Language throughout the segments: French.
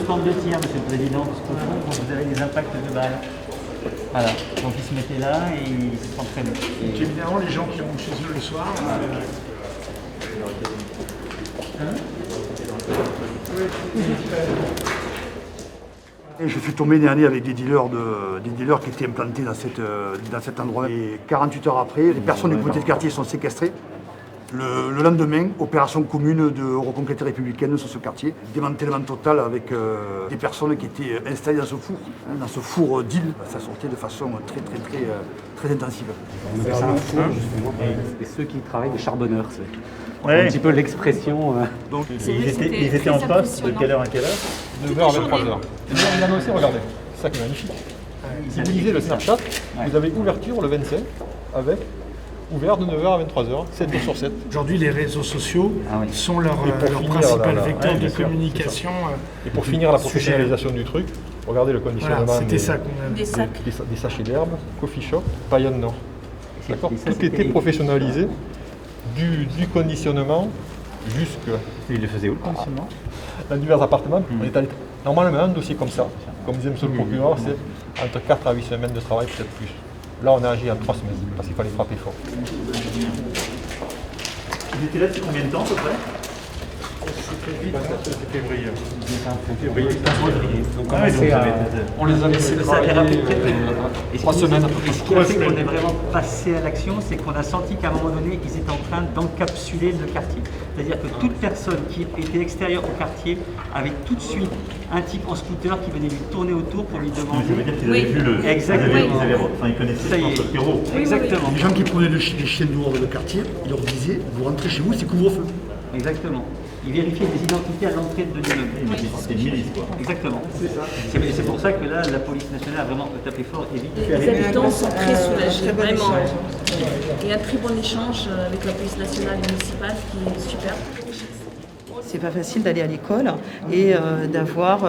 stand de tir, Monsieur le Président, parce qu'au fond, vous avez des impacts de balles. Voilà, donc ils se mettaient là et ils s'entraînaient. Donc évidemment, les gens qui rentrent chez eux le soir... Et je suis tombé nez à nez avec des dealers qui étaient implantés dans cet endroit. Et 48 heures après, les personnes du comité de quartier sont séquestrées. Le lendemain, opération commune de reconquête républicaine sur ce quartier. Démantèlement total avec des personnes qui étaient installées dans ce four d'île. Ça sortait de façon très intensive. On appelle ça un four, justement. Et ceux qui travaillent des charbonneurs, c'est Ouais. un petit peu l'expression. Donc Ils étaient en poste de quelle heure à quelle heure? 9h à 23h. Il a annoncé, regardez, c'est ça qui est magnifique. Si vous lisez le Snapchat, vous avez ouverture le 25 avec ouvert de 9h à 23h, 7 jours sur 7. Aujourd'hui, les réseaux sociaux sont leur finir, principal là, vecteur de bien sûr, communication. Et pour finir la professionnalisation du truc, regardez le conditionnement Voilà, c'était ça qu'on a Des sacs. des sachets d'herbe, coffee shop, paillonne nord. D'accord. Et ça, Tout était professionnalisé, du conditionnement jusqu'à Il le faisait où le conditionnement? dans divers appartements. On est allé... Normalement, un dossier comme ça, comme disait monsieur le procureur, c'est entre 4 à 8 semaines de travail, peut-être plus. Là, on a agi en 3 semaines, parce qu'il fallait frapper fort. Ils étaient là depuis combien de temps à peu près? C'était février. Donc Ah ouais, donc ça avait été- on les a laissés Ça avait travailler rapide. 3 semaines. Et ce qui a fait qu'on est vraiment passé à l'action, c'est qu'on a senti qu'à un moment donné, ils étaient en train d'encapsuler le quartier. C'est-à-dire que toute personne qui était extérieure au quartier avait tout de suite un type en scooter qui venait lui tourner autour pour lui demander. Ça veut dire qu'ils avaient vu le. Exactement. Ils connaissaient Ça y le est. héros. Exactement. Les gens qui prenaient les chiens de l'ordre de quartier, ils leur disaient, vous rentrez chez vous, c'est couvre-feu. Exactement. Ils vérifiaient des identités à l'entrée de l'immeuble. C'était une milice, quoi. Exactement. C'est pour ça que là, la police nationale a vraiment tapé fort et vite. Les habitants sont très soulagés, vraiment. Il y a un très bon échange avec la police nationale et municipale qui est super. C'est pas facile d'aller à l'école et d'avoir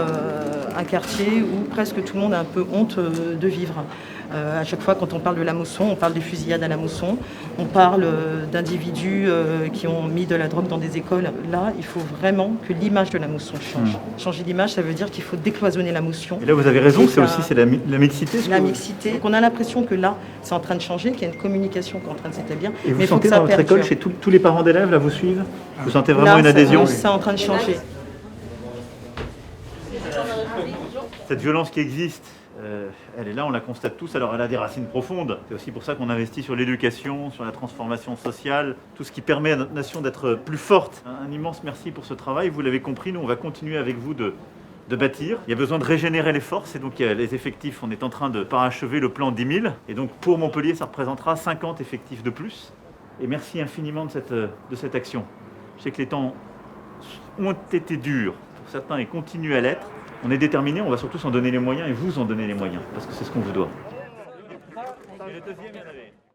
un quartier où presque tout le monde a un peu honte de vivre. À chaque fois, quand on parle de la Mosson, on parle des fusillades à la Mosson, on parle d'individus qui ont mis de la drogue dans des écoles. Là, il faut vraiment que l'image de la Mosson change. Changer l'image, ça veut dire qu'il faut décloisonner la Mosson. Et là, vous avez raison, Et c'est ça- aussi la mixité. La mixité. On a l'impression que là, c'est en train de changer, qu'il y a une communication qui est en train de s'établir. Et vous mais il faut que sentez ça dans votre école, perdure. chez tous les parents d'élèves, là, vous suivent? Vous sentez vraiment Là, une ça- adhésion? C'est en train de changer. Cette violence qui existe, elle est là, on la constate tous, alors elle a des racines profondes. C'est aussi pour ça qu'on investit sur l'éducation, sur la transformation sociale, tout ce qui permet à notre nation d'être plus forte. Un immense merci pour ce travail, vous l'avez compris, nous on va continuer avec vous de bâtir. Il y a besoin de régénérer les forces et donc il y a les effectifs, on est en train de parachever le plan 10 000. Et donc pour Montpellier, ça représentera 50 effectifs de plus. Et merci infiniment de cette action. Je sais que les temps ont été durs pour certains et continuent à l'être. On est déterminés, on va surtout s'en donner les moyens et vous en donner les moyens, parce que c'est ce qu'on vous doit. Et le deuxième, il y en avait.